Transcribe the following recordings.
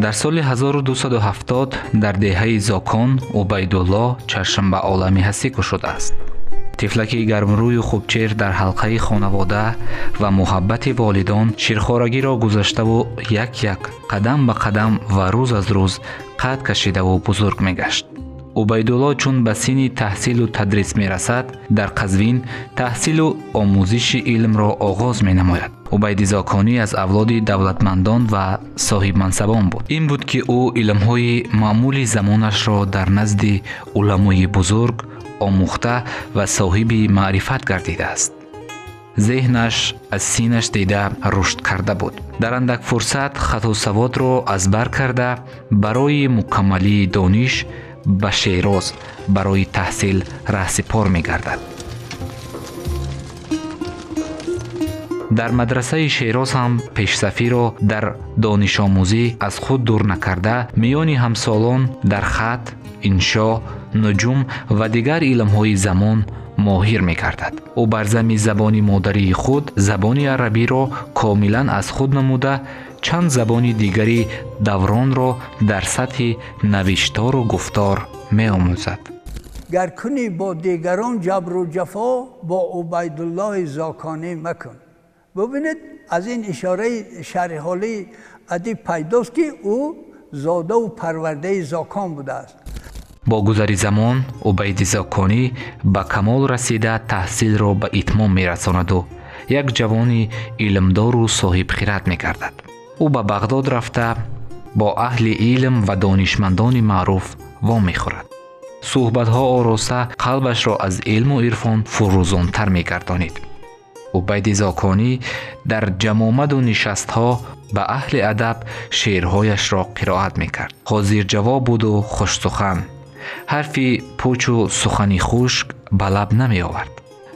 در سال 1270 در دهه زاکان عبیدالله چشم به عالم هستی گشوده است. طفلکی گرمروی و خوبچیر در حلقه خانواده و محبت والدان شیرخوارگی را گذشته و یک یک قدم به قدم و روز از روز قد کشیده و بزرگ میگشت. عبیدالله چون به سن تحصیل و تدریس می رسد در قزوین تحصیل و آموزش علم را آغاز می نماید. عبید زاکانی از اولاد دولتمندان و صاحب منصبان بود. این بود که او علمهای معمولی زمانش را در نزد علمای بزرگ آموخته و صاحب معرفت گردیده است. ذهنش از سینش دیده رشد کرده بود. در اندک فرصت خط و سواد را از بر کرده برای مکملی دانش به شیراز برای تحصیل رهسپار می گردد. در مدرسه شیراز هم پیشصفی را در دانش آموزی از خود دور نکرده میان همسالان در خط، انشا، نجوم و دیگر علمهای زمان ماهر می گردد. او بر زمین زبان مادری خود زبان عربی را کاملا از خود نموده چند زبان دیگری دوران را در سطح نوشتار و گفتار می آموزد. گر کنی با دیگران جبر و جفا با عبیدالله زاکانی مکن. ببینید از این اشاره شرح حالی ادیب پیداست که او زاده و پرورده زاکان بوده است. با گذر زمان عبید زاکانی به کمال رسیده تحصیل را به اتمام می رساند و یک جوان علمدار و صاحب خرد می گردد. او به بغداد رفته با اهل علم و دانشمندان معروف وام می خورد. صحبت‌ها آراسته قلبش را از علم و عرفان فروزانتر می گردانید. عبید زاکانی در جمامد و نشست‌ها به اهل ادب شعرهایش را قرائت می کرد. حاضر جواب بود و خوش سخن. حرفی پوچ و سخنی خشک به لب نمی آورد.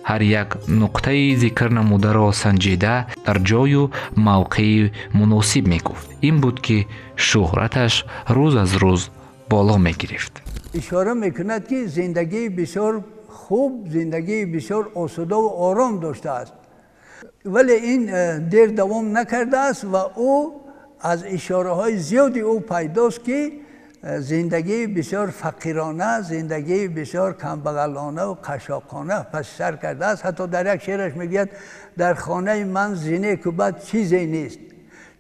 هر یک نقطه ذکر نموده را سنجیده در جای و موقع مناسب می گفت. این بود که شهرتش روز از روز بالا می گرفت. اشاره می کند که زندگی بسیار خوب، زندگی بسیار آسوده و آرام داشته است. ولی این دیر دوام نکرده است و او از اشاره های زیادی او پیداست که زندگی بسیار فقیرانه، زندگی بسیار کمبغلانه و قشاقانه پس سر کرده است. حتی در یک شعرش میگوید در خانه من زینه کوبد چیزی نیست،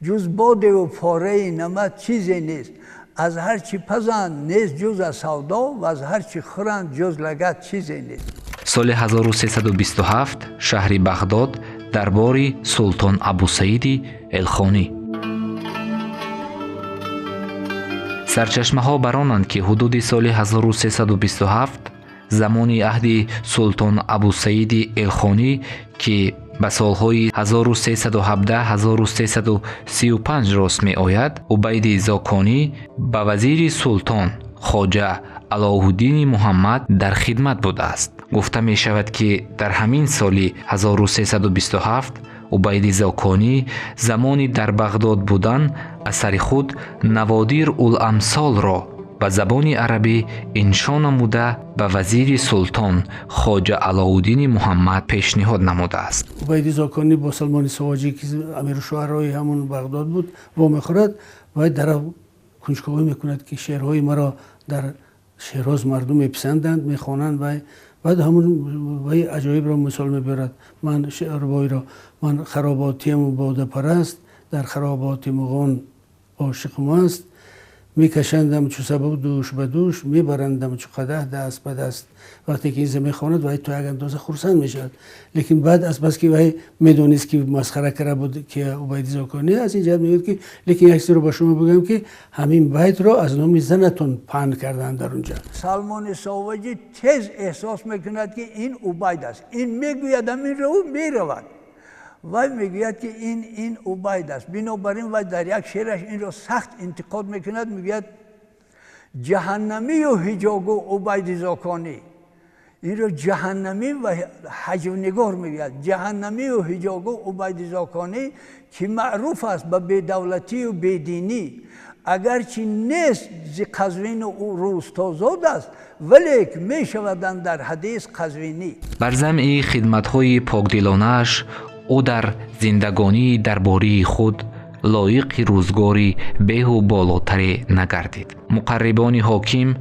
جز باد و پاره نمد چیزی نیست، از هر چی پزند نیست جز از سودا و از هر چی خورند جز لگد چیزی نیست. سال 1327 شهر بغداد دربار سلطان ابوسعید الخانی. سرچشمه ها برانند که حدود سال 1327 زمان عهد سلطان ابوسعید الخانی که به سالهای 1317-1335 راست می آید، عبید زاکانی به وزیر سلطان خواجه علاءالدین محمد در خدمت بوده است. گفته می شود که در همین سال 1327 عبید زاکانی زمانی در بغداد بودن اثر خود نوادیر الامثال را به زبان عربی انشا نموده به وزیر سلطان خواجه علاءالدین محمد پیشنهاد نموده است. عبید زاکانی با سلمان سواجی که امیر شعرای همون بغداد بود و میخورد و در کنجکاوی میکند که شعرهای مرا در شیراز مردم میپسندند، میخوانند و بعد همون عجایب را مثال میبرد. من شعرهای را من خراباتیم و باده پرست، در خرابات مغان عاشق ماست، میکشندم چو سبو دوش به دوش، میبرندم چو قدح دست به دست. وقتی که این زمین خواند وای تو یک اندازه خرسند میشد، لیکن بعد از بس که وای میدونست که مسخره کرده بود که عبید زاکانی از این جهت میگه که لیکن یک چیز رو با شما بگم که همین بیت رو از نام زنتون پهن کردن در اونجا. سلمان ساوجی تیز احساس میکند که این عبید است. این میگوید همین رو میرود. وای میگوید که این عبید است. بنابراین وای در یک شعرش این را سخت انتقاد میکند، میگوید جهنمی و حجاگو عبید زاکانی. این را جهنمی و حجو نگار میگوید. جهنمی و حجاگو عبید زاکانی که معروف است به بی‌دولتی و بیدینی، اگرچه نیست ز قزوین و روستازاد است ولیک می شودند در حدیث قزوینی. بر جمع خدمت‌های پاکدلانه‌اش او در زندگانی درباری خود لایق روزگاری به و بالاتری نگردید. مقربان حاکم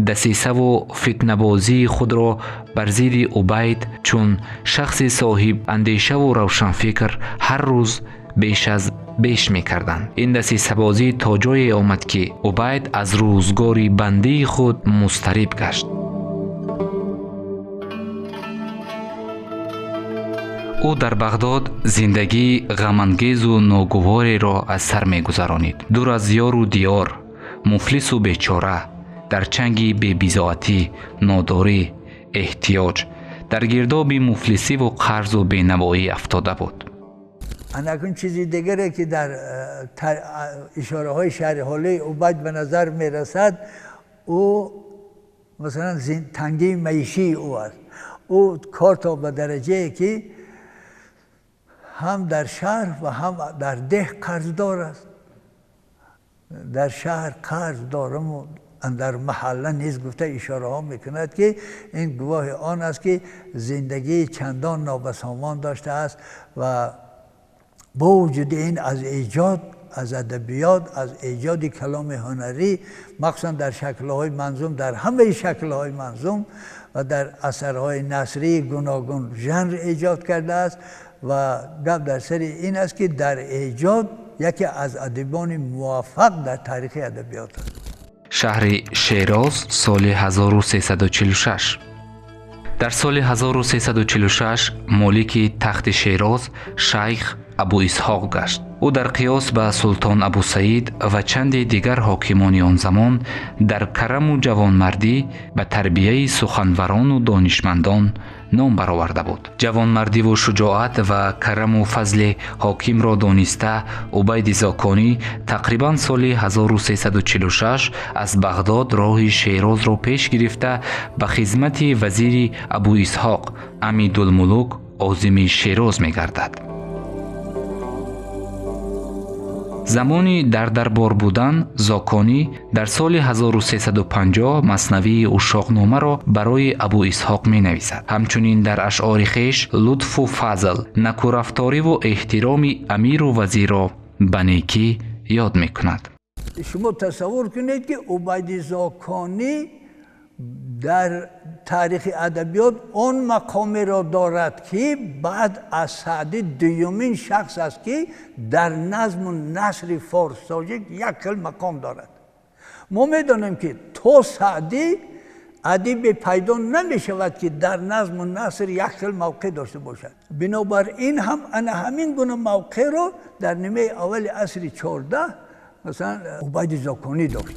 دسیسه و فتنه‌بازی خود را بر ضد عبید چون شخص صاحب اندیشه و روشنفکر هر روز بیش از بیش می‌کردند. این دسیسه بازی تا جایی آمد که عبید از روزگاری بندی خود مضطرب گشت. او در بغداد زندگی غم‌انگیز و ناگواری را از سر می‌گذرانید. دور از یار و دیار، مفلس و بیچاره، در چنگی بی‌بضاعتی، ناداری، احتیاج، در گرداب مفلسی و قرض و بینوایی افتاده بود. اکنون چیزی دیگری که در اشاره های شرح حاله عبید به نظر می رسد، او مثلا تنگی معیشی او است. او کار تا به درجه که هم در شهر و هم در ده قرضدار است. در شهر قرض دارم و در محله نیز گفته اشاره ها میکند که این گواه آن است که زندگی چندان نابسامان داشته است و با وجود این از ایجاد، از ادبیات، از ایجاد کلام هنری، مخصوصا در شکل‌های منظوم، در همه شکل‌های منظوم و در اثرهای نثری گوناگون ژانر ایجاد کرده است و گپ در سر این است که در ایجاد یکی از ادیبان موفق در تاریخ ادبیات است. شهر شیراز سال 1346. در سال 1346 مالک تخت شیراز شیخ ابو اسحاق گشت. او در قیاس به سلطان ابو سعید و چند دیگر حاکمان آن زمان در کرم و جوانمردی به تربیه سخنوران و دانشمندان نام برآورده بود. جوانمردی و شجاعت و کرم و فضل حاکم را دانسته عبید زاکانی تقریبا سال 1346 از بغداد راه شیراز را پیش گرفته به خدمت وزیر ابو اسحاق امیدالملوک عازم شیراز می گردد. زمانی در دربار بودن زاکانی در سال 1350 مثنوی اشاقنامه را برای ابو اسحاق می نویسد. همچنین در اشعار خویش لطف و فضل، نکورفتاری و احترام امیر و وزیر را به نیکی یاد می کند. شما تصور کنید که عبید زاکانی در تاریخ ادبیات اون مقام را دارد که بعد از سعدی دومین شخص است که در نظم و نثر فارس ساجک یک کل مقام دارد. ما میدانیم که تو سعدی ادیب پیدا نمی شود که در نظم و نثر یک کل موقع داشته باشد. بنابراین همین گونه موقع را در نیمه اول عصر 14 مثلا عبید زاکانی داشت.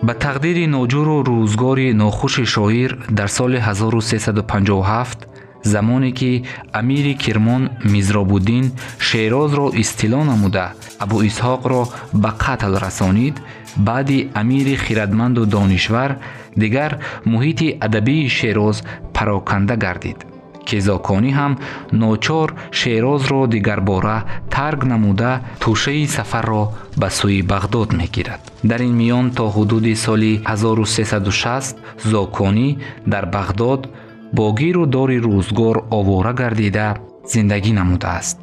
به تقدیر ناجور و روزگار ناخوش شاعر در سال 1357 زمانی که امیر کرمان میزراب‌الدین شیراز را استیلا نموده ابو اسحاق را به قتل رسانید، بعد امیر خردمند و دانشور دیگر محیط ادبی شیراز پراکنده گردید که زاکانی هم ناچار شیراز را دیگر باره ترک نموده توشه سفر را به سوی بغداد میگیرد. در این میان تا حدود سال 1360 زاکانی در بغداد با گیر و دار روزگار آواره گردیده زندگی نموده است.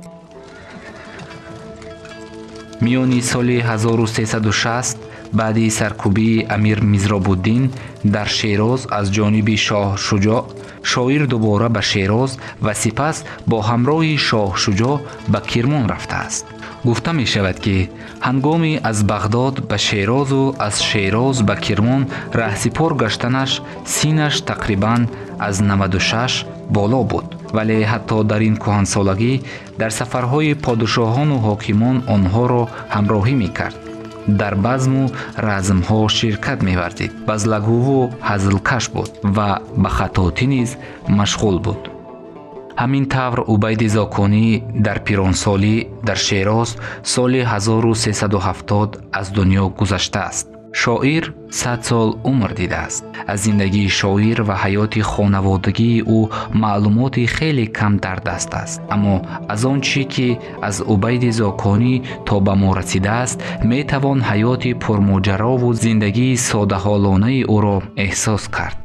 میانی سال 1360 بعد سرکوبی امیر میزراب‌الدین در شیراز از جانب شاه شجاع، شاعر دوباره به شیراز و سپس با همراه شاه شجاع به کرمان رفته است. گفته می شود که هنگامی از بغداد به شیراز و از شیراز به کرمان رهسپار گشتنش سینش تقریباً از 96 بالا بود، ولی حتی در این کهنسالگی در سفرهای پادشاهان و حاکمان آنها را همراهی می کرد. در بزم و رزم‌ها شرکت می‌ورزید. بزلگو و هزلکش بود و به خطاطی نیز مشغول بود. همین طور عبید زاکانی در پیرانسالی در شیراز سال 1370 از دنیا گذشته است. شاعر 100 سال عمر دیده است. از زندگی شاعر و حیات خانوادگی او معلومات خیلی کم در دست است، اما از آنچه که از عبید زاکانی تا به ما رسیده است می توان حیات پرماجرا و زندگی ساده حالانه او را احساس کرد.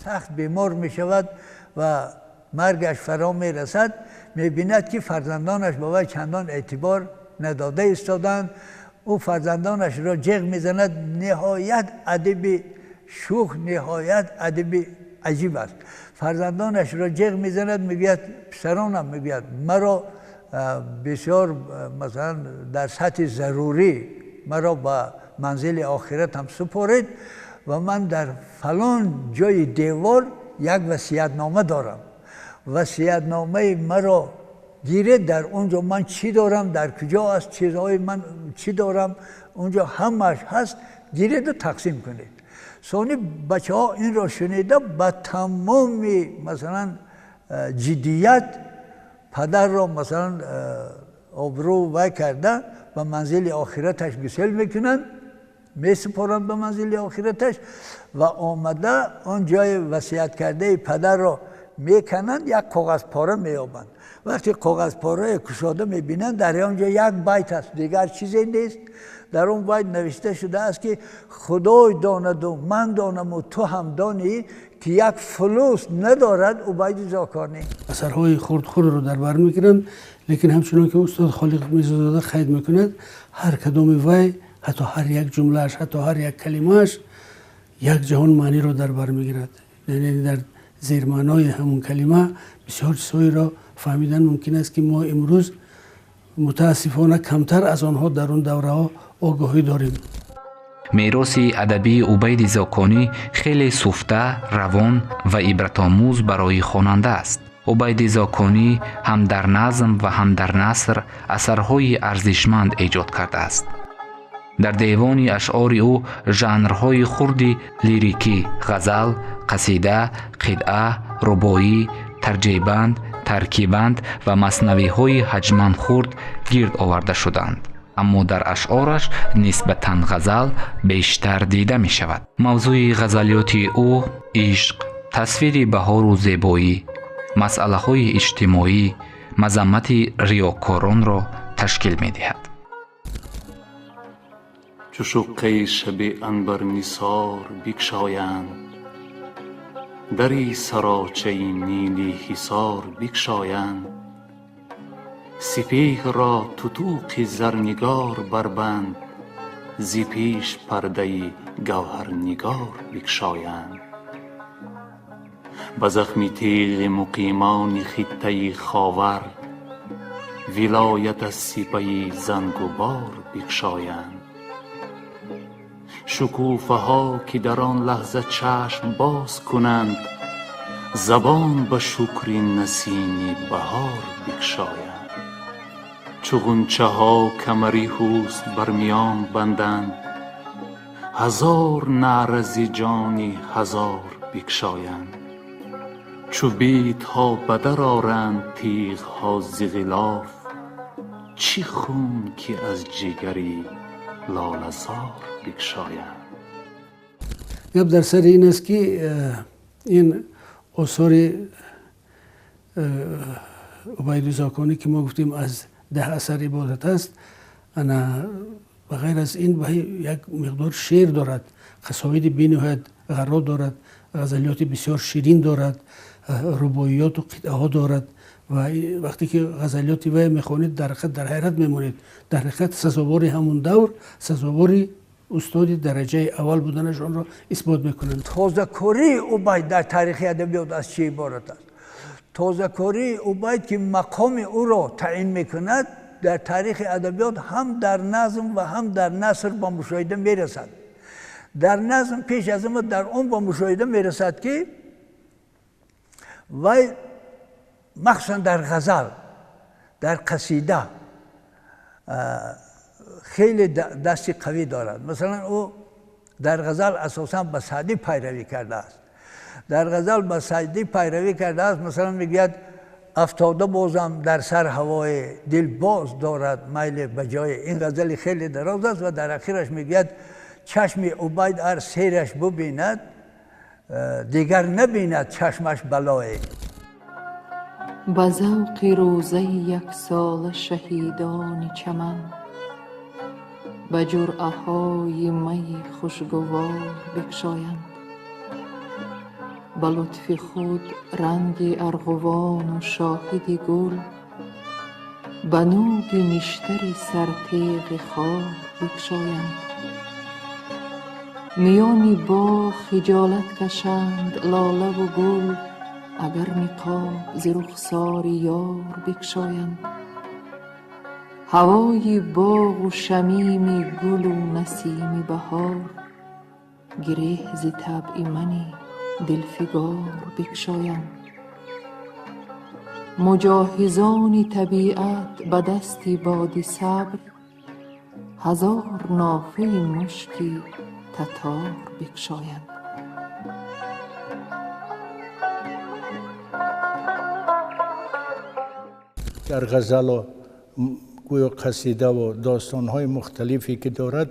سخت بیمار می شود و مرگش فرا می رسد، می بیند که فرزندانش با وی چندان اعتبار نداده ایستادند. او فرزندانش را جغ میزند. نهایت ادب شوخ، نهایت ادب عجیب است. فرزندانش را جغ میزند، میگوید پسرانم، میگوید مرا بسیار مثلا در سطح ضروری مرا به منزل آخرت هم سپارید و من در فلان جای دیوار یک وصیت‌نامه دارم. وصیت‌نامه مرا گیرید، در اونجا من چی دارم، در کجا است چیزهای من چی دارم، اونجا همش هست، گیرید و تقسیم کنید. ثانی بچه ها این را شنیده با تمام مثلا جدیت پدر را مثلا آبرو وی کرده به منزل آخرتش گسیل میکنند، میسپارند به منزل آخرتش و آمده آن جای وصیت کرده پدر را میکنند، یک کاغذ پاره مییابند. وقتی کاغذ پاره کشاده میبینند در آنجا یک بیت است، دیگر چیزی نیست. در اون بیت نوشته شده است که خدای داند و من دانم و تو هم دانی که یک فلوس ندارد عبید زاکانی. اثرهای خرد رو در بر میگیرند، لیکن همچنان که استاد خالق میرزاداده قید میکند هر کدام وی، حتی هر یک جملهش، حتی هر یک کلمهش یک جهان معنی رو در بر میگیرد. یعنی در زیر معنای همون کلمه بسیار چیزهایی را فهمیدن ممکن است که ما امروز متاسفانه کمتر از آنها در اون دوره ها آگاهی داریم. میراث ادبی عبید زاکانی خیلی سفته، روان و عبرت‌آموز برای خواننده است. عبید زاکانی هم در نظم و هم در نثر اثرهای ارزشمند ایجاد کرده است. در دیوان اشعار او ژانرهای خردی لیریکی، غزل، قصیده، قطعه، رباعی، ترجیع‌بند، ترکیبند و مثنوی‌های حجماً خرد گرد آورده شدند. اما در اشعارش نسبتاً غزل بیشتر دیده می شود. موضوع غزلیات او عشق، تصویر بهار و زیبایی، مسئله های اجتماعی، مذمت ریاکاران را تشکیل می دهد. چو شقه شب عنبر نثار بگشایند، دری سراچه نیلی حصار بگشایند، سپهر را تتوق زرنگار بربند، زی پیش پرده گوهرنگار بگشایند. به زخم تیغ مقیمان خطه خاور، ولایت از سپه زنگ و بار بگشایند. شکوفه ها که در آن لحظه چشم باز کنند، زبان به شکر نسیم بهار بگشایند. چو غنچه ها کمری حسن بر میان بندند، هزار نعره ز جان هزار بگشایند. چو بیت ها به در آرند تیغ ها ز غلاف، چه خون که از جگری لاله زار بگشایند. گپ در سر این است که این آثار عبید زاکانی که ما گفتیم از 10 اثر عبادت است، انا بغیر از این یک مقدار شعر دارد، قصاید بینهایت غرا دارد، غزلیات بسیار شیرین دارد، رباعیات و قطعه ها دارد و وقتی که غزلیات وی میخوانید در حیرت میمونید. در حقیقت سزاوار همون دور، سزاوار استاد درجه اول بودنشان را اثبات میکنند. تازه‌کاری عبید در تاریخ ادبیات از چه عبارت است؟ تازه‌کاری عبید که مقام او را تعیین میکند در تاریخ ادبیات هم در نظم و هم در نثر با مشاهده میرسد. در نظم پیش از ما در اون با مشاهده میرسد که وی مخصوصا در غزل، در قصیده خیلی دستی قوی دارد. مثلا او در غزل اساساً به سعدی پیروی کرده است. در غزل به سعدی پیروی کرده است. مثلا میگوید افتاده بازم در سر هوای دل باز دارد میل به جای. این غزل خیلی دراز است و در اخیرش میگوید چشم عبید ار سیرش ببیند، دیگر نبیند چشمش بلای. به ذوق روزه یک سال شهیدان چمن، به جرعه های می خوشگوار بگشایند. به لطف خود رنگ ارغوان و شاهد گل، بنوگ نشتر سرتیغ خار بگشایند. میان باغ خجالت کشند لاله و گل، اگر نقاب ز رخسار یار بگشایند. هوای باغ و شمیم گل و نسیم بهار، گره ز طبع من دلفگار بگشایند. مجاهزان طبیعت به دست باد صبر، هزار نافه مشکی تتار بگشایند. در غزل و گویا قصیده و داستان‌های مختلفی که دارد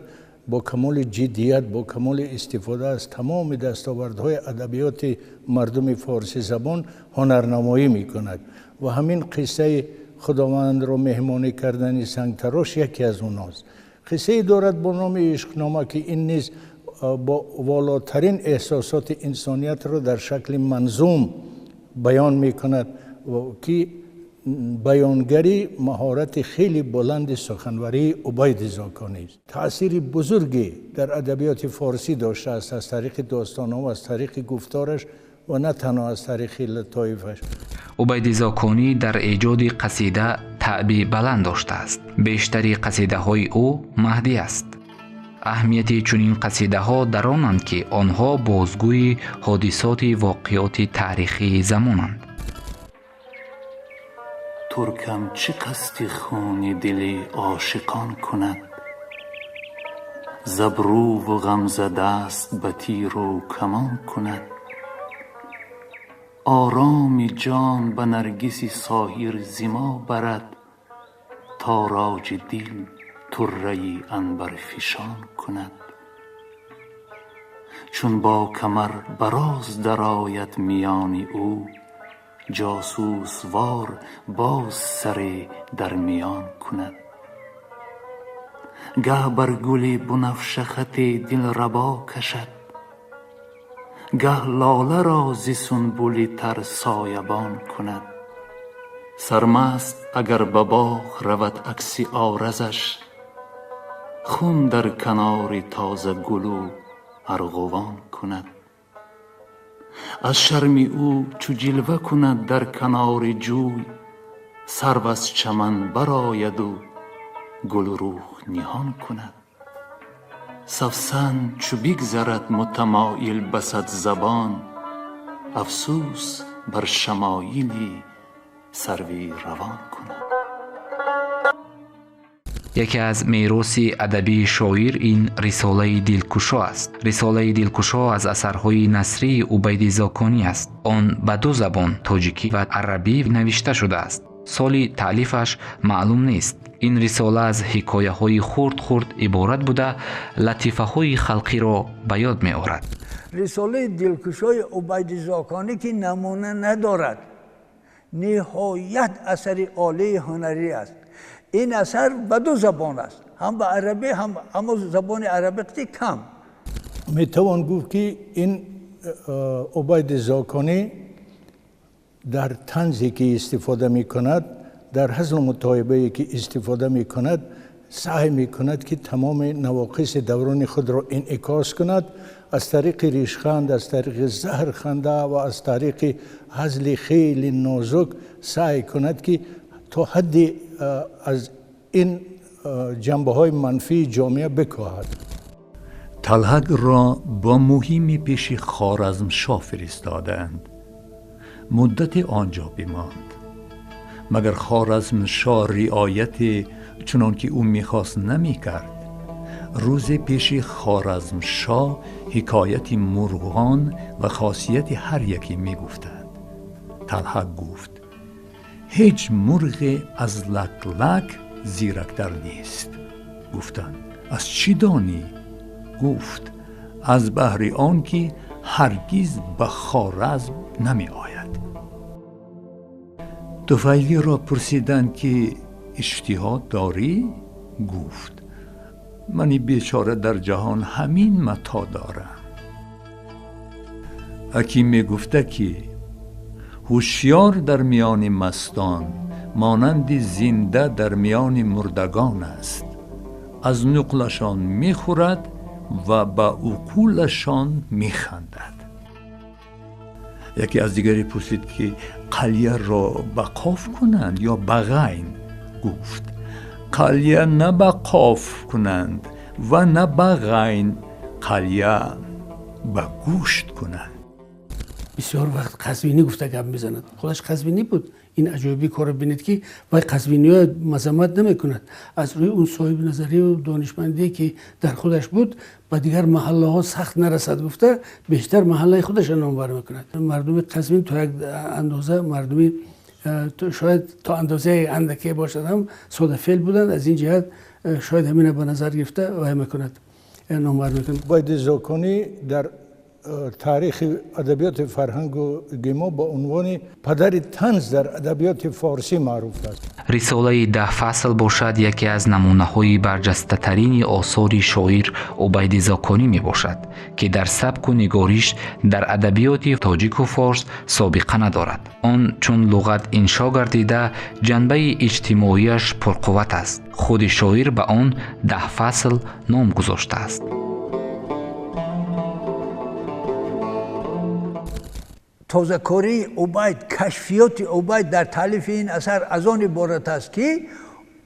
با کمال جدیت، با کمال استفاده از تمام دستاوردهای ادبیات مردم فارسی زبان هنرنمایی می‌کند و همین قصه خداوند را مهمانی کردن سنگتراش یکی از اوناست. قصه دارد با نام عشقنامه که این نیز با والاترین احساسات انسانیت را در شکل منظوم بیان می‌کند و که بیانگری مهارت خیلی بلند سخنوری عبید زاکانی است. تأثیر بزرگی در ادبیات فارسی داشته است از طریق داستان‌ها و از طریق گفتارش و نه تنها از طریق لطایفش. عبید زاکانی در ایجاد قصیده تعبیه بلند داشته است. بیشتری قصیده های او مهدی است. اهمیت چنین قصیده ها در آنند که آنها بازگوی حادثات واقعات تاریخی زمانند. ترکم چه قصد خون دل عاشقان کند، زبرو و غمزده است به تیر و کمان کند. آرام جان به نرگس ساحر زما برد، تاراج دل طره عنبرفشان کند. چون با کمر براز درآید میان او، جاسوس وار باز سر در میان کند. گه بر گل بنفشه خط دل ربا کشد، گه لاله را ز سنبل تر سایبان کند. سرمست اگر به باغ رود عکس عارضش، خون در کنار تازه گل و ارغوان کند. از شرم او چو جلوه کند در کنار جوی، سرو از چمن برآید و گل روح نهان کند. سوسن چو بگذرد متمایل به صد زبان، افسوس بر شمایلی سروی روان کند. یکی از میراث ادبی شاعر این رساله دلکشا است. رساله دلکشا از اثرهای نثری عبید زاکانی است. آن به دو زبان تاجیکی و عربی نوشته شده است. سال تألیفش معلوم نیست. این رساله از حکایه های خرد خرد عبارت بوده، لطیفه های خلقی را به یاد می آورد. رساله دلکشای عبید زاکانی که نمونه ندارد، نهایت اثر عالی هنری است. این اثر به دو زبان است، هم به عربی هم زبان عربی کم. می توان گفت که این عبید زاکانی در طنزی که استفاده می کند، در هزل مطایبه که استفاده می کند، سعی می کند که تمام نواقص دوران خود را انعکاس کند، از طریق ریشخند، از طریق زهرخنده و از طریق هزل خیلی نازک سعی کند که تا حدی از این جنبه های منفی جامعه بکاهد. طلحک را با مهمی پیش خوارزمشاه فرستادند. مدت آنجا بماند، مگر خوارزمشاه رعایت چنان که او میخواست نمی کرد. روز پیش خوارزمشاه حکایت مرغان و خاصیت هر یکی می گفتند. طلحک گفت: هیچ مرغ از لک لک زیرکتر نیست. گفتند: از چی دانی؟ گفت: از بهر آن که هرگز به خوارزم نمی آید. طفیلی را پرسیدند که اشتها داری؟ گفت: منی بیچاره در جهان همین متا دارم. حکیم می گفته که هوشیار در میان مستان مانند زنده در میان مردگان است. از نقلشان میخورد و به عقولشان میخندد. یکی از دیگری پرسید که قلیه را به قاف کنند یا به غین؟ گفت قلیه نه به قاف کنند و نه به غین، قلیه به گوشت کنند. بسیار وقت قزوینی گفته گپ میزند. خودش قزوینی بود. این عجایبی کار بینید که وای قزوینی ها مذمت نمی کند. از روی اون صاحب نظری و دانشمندی که در خودش بود با دیگر محله ها سخت نرسد گفته بیشتر محله خودش نام بر میکند. مردم قزوین تو یک اندازه مردمی شاید تا اندازه اندکی باشد هم ساده فعل بودند. از این جهت شاید همین به نظر گرفته و میکند نام بر میکند. اوبید زاکانی در تاریخ ادبیات فرهنگ و گیما با عنوان پدر طنز در ادبیات فارسی معروف است. رساله 10 فصل باشد یکی از نمونه‌های برجسته‌ترین آثار شاعر عبید زاکانی می باشد که در سبک و نگاریش در ادبیات تاجیک و فارس سابقه ندارد. آن چون لغت انشا گردیده جنبه اجتماعیش پرقوت است. خود شاعر به آن 10 فصل نام گذاشته است. تازه‌کاری عبید، کشفیات عبید در تالیف این اثر از آن عبارت است که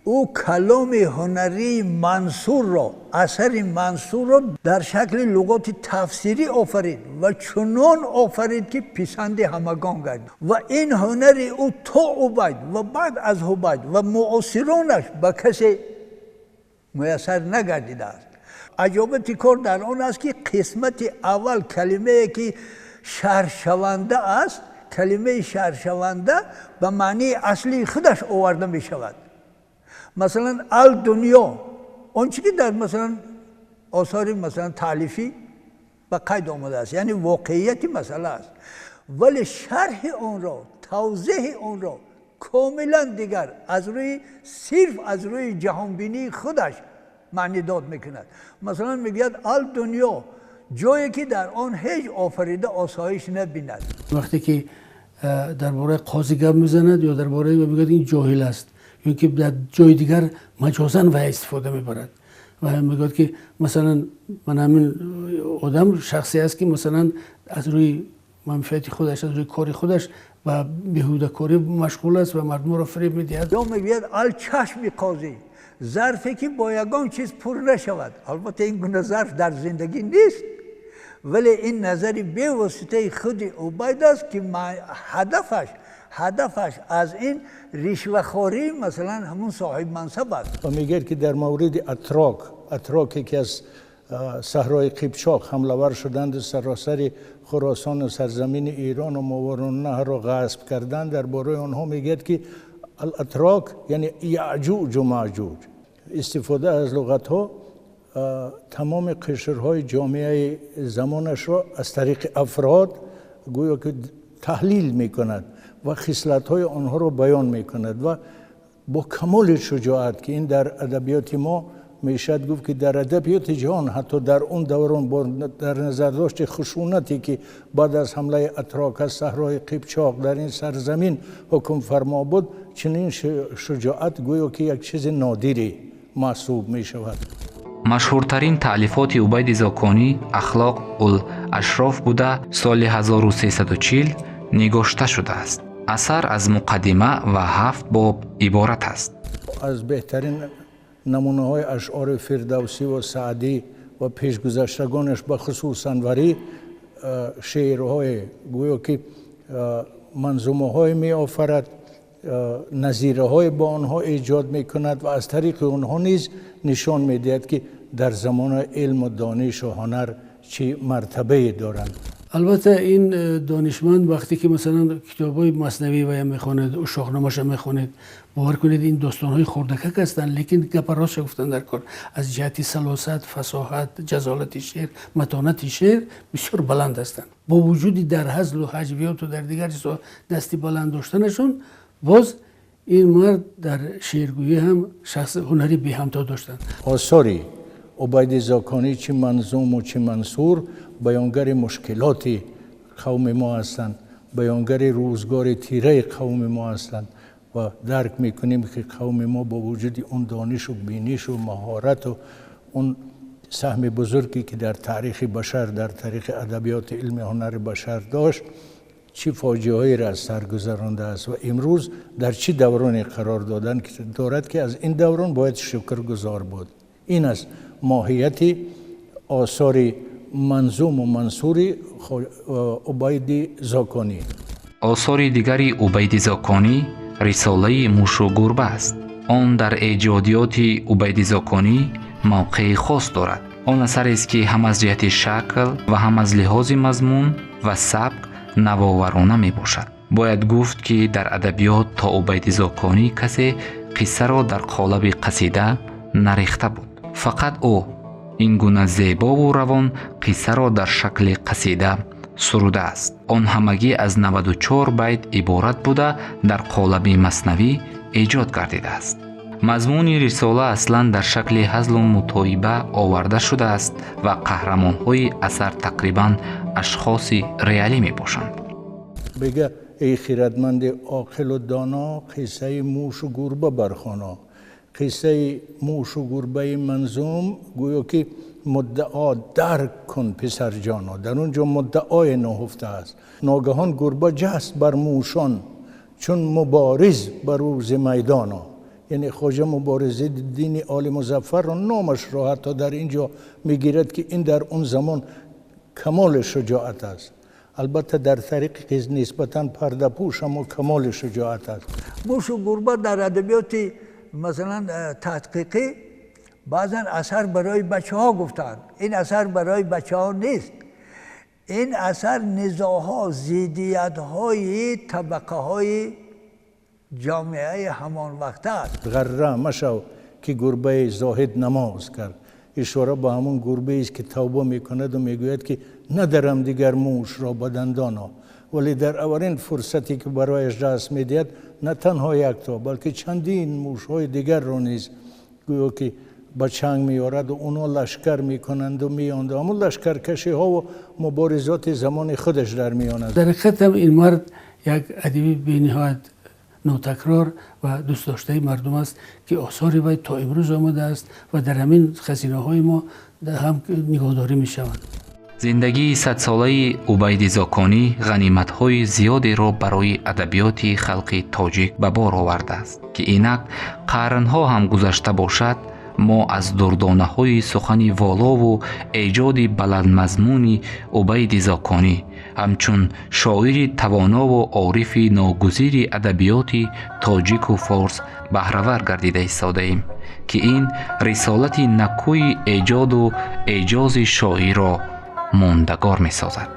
او کلام هنری منصور را، اثر منصور را در شکل لغات تفسیری آفرید و چنان آفرید که پسند همگان گردید و این هنر او تا عبید و بعد از عبید و معاصرانش به کسی میسر نگردیده است. عجایب کار در آن است که قسمت اول کلمه که شرشونده است، کلمه شرشونده به معنی اصلی خودش آورده می شود. مثلا دنیا آنچه که در مثلا آثار مثلا تالیفی به قید آمده است، یعنی واقعیت مسئله است، ولی شرح آن را، توضیح آن را کاملا دیگر از روی صرف از روی جهانبینی خودش معنی داد میکند. مثلا میگوید دنیا جایی که در آن هیچ آفریده آسایش نبیند. وقتی که درباره قاضی گپ میزند یا درباره میگوید این جاهل است یا که در جای دیگر مجازاً و استفاده میبرد و میگوید که مثلا من همین آدم شخصی است که مثلا از روی منفعت خودش، از روی کار خودش و بیهوده کاری مشغول است و مردم را فریب میدهد. یا میگوید چشم قاضی، ظرفی که با یگان چیز پر نشود. البته این گونه ظرف در زندگی نیست، ولی این نظری به واسطه خود عبید است که هدفش از این رشوه‌خواری مثلا همون صاحب منصب است. و میگه که در مورد اتراکی که از صحرای قیپچاق حمله ور شدند، سراسر خراسان و سرزمین ایران و ماوراءالنهر را غصب کردند، درباره آنها میگه که الاتراک یعنی یعجوج و معجوج. استفاده از لغت ها تمام قشرهای جامعه زمانش را از طریق افراد گویا که تحلیل میکند و خصلت های آنها را بیان میکند و با کمال شجاعت که این در ادبیات ما میشد گفت که در ادبیات جهان حتی در اون دوران در نظر داشت خشونتی که بعد از حمله اتراک از صحرای قیپچاق در این سرزمین حکم فرما بود، چنین شجاعت گویا که یک چیز نادری محسوب می شود. مشهورترین تألیفات عبید زاکانی اخلاق الاشراف بوده سال 1340 نگاشته شده است. اثر از مقدمه و 7 باب عبارت است. از بهترین نمونه های اشعار فردوسی و سعدی و پیشگذشتگانش به خصوص انوری شعرهای گویا که منظومه های می آفرد، نظیره های با آنها ایجاد می کند و از طریق آنها نیز نشان می دهد که در زمان علم و دانش و هنر چه مرتبه دارند. البته این دانشمند وقتی که مثلا کتاب‌های مثنوی و میخواند و شاهنامه‌اش میخواند، باور کنید این داستان‌های خردکک هستند، لیکن گپ راست گفتن در کار از جهت سلاست، فصاحت، جزالت شعر، متانت شعر بسیار بلند هستند. با وجودی در هزل و هجویات و در دیگر چیزها دستی بلند داشتنشون، باز این مرد در شعرگویی هم شخص هنری بی همتا داشتند. آثاری عبید زاکانی چه منظوم و چه منصور بیانگر مشکلات قوم ما هستند، بیانگر روزگار تیره قوم ما هستند و درک میکنیم که قوم ما با وجود اون دانش و بینش و مهارت و اون سهم بزرگی که در تاریخ بشر، در تاریخ ادبیات علم هنر بشر داشت، چه فاجعه‌ای را از سر گذرانده است و امروز در چه دورانی قرار دادن که دارد که از این دوران باید شکرگزار بود. این است ماهیت آثار منظوم و منصور عبید زاکانی. آثار دیگری عبید زاکانی رساله موش و گربه است. آن در ایجادیات عبید زاکانی موقع خاص دارد. آن اثر است که هم از جهت شکل و هم از لحاظ مضمون و سبک نوآورانه می باشد. باید گفت که در ادبیات تا عبید زاکانی کسی قصه را در قالب قصیده نریخته بود. فقط او این گونه زیبا و روان قصه را در شکل قصیده سروده است. آن همگی از 94 بیت عبارت بوده در قالب مثنوی ایجاد گردیده است. مضمون رساله اصلا در شکل هزل و مطایبه آورده شده است و قهرمان‌های اثر تقریباً اشخاص ریالی می باشند. بگه ای خیرتمند عاقل و دانا، قصه موش و گربه برخوانا. قصه موش و گربه منظوم گویا که مدعا درک کن پسر جانا، در اونجا مدعای نهفته است. ناگهان گربه جست بر موشان چون مبارز بر روز میدانا. یعنی خواجه مبارزالدین آل مظفر را نامش را حتی در اینجا میگیرد که این در اون زمان کمال شجاعت است. البته در طریق نسبتاً پرده پوش هم کمال شجاعت است. موش و گربه در ادبیات مثلا تحقیقی بعضا اثر برای بچه ها گفتند. این اثر برای بچه ها نیست. این اثر نزاعها، ضدیت‌های طبقه های جامعه همان وقت است. غره مشو که گربه زاهد نماز کرد. اشاره به همون گربه است که توبه میکند و میگوید که ندارم دیگر موش را به دندانا. ولی در اولین فرصتی که برایش دست میدهد نه تنها یک تا بلکه چندین موش های دیگر را نیز گویا که به چنگ میارد و اونا لشکر میکنند و میاند. همون لشکرکشی ها و مبارزات زمان خودش در میاند. در حقیقت هم این مرد یک ادیب بی‌نهایت نوتکرار و دوست داشته مردم است که آثار وی تا امروز آمده است و در همین خزینه های ما هم نگهداری می شوند. زندگی 100 ساله عبید زاکانی غنیمت های زیادی را برای ادبیات خلق تاجیک به بار آورده است که اینک قرنها هم گذشته باشد. ما از دردانه های سخن والا و ایجاد بلند مضمون عبید زاکانی همچون شاعر توانا و عارف ناگزیر ادبیات تاجیک و فارس بهره‌ور گردیده ایستاده ایم که این رسالت نکوی ایجاد و اعجاز شاعر را ماندگار می سازد.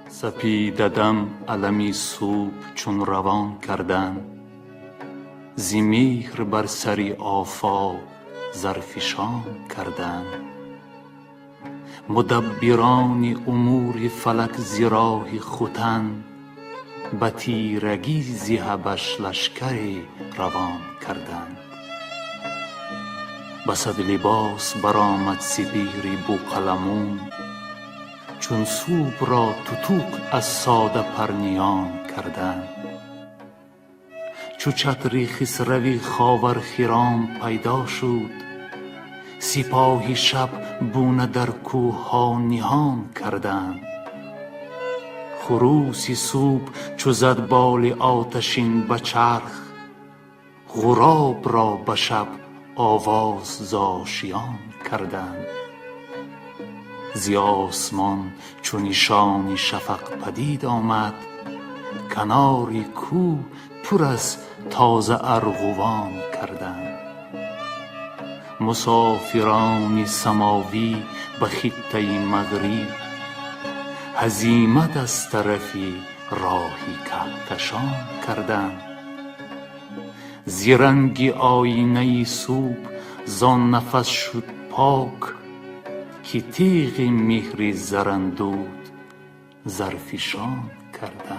سپیددم علمی صبح چون روان کردن، زی مهر بر سری آفاق زرفشان کردن. مدبران امور فلک ز راه ختن، به تیرگی ز حبش لشکری روان کردند. به صد لباس برآمد سپیری بوقلمون، چون صبح را تتوق از ساده پرنیان کردند. چو چتری خسروی خاور خرام پیدا شد، سپاهی شب بونه در کوه ها نهان کردند. خروسی صبح چو زد بال آتشین به چرخ، غراب را به شب آواز ز آشیان کردند. زی آسمان چو نشان شفق پدید آمد، کناری کوه پر از تازه ارغوان کردند. مسافران سماوی به خطه مغرب، هزیمت از طرفی راهی کهکشان کردند. زی رنگ آینه صبح زان نفس شد پاک، که تیغ مهر زراندود زرفشان کردند.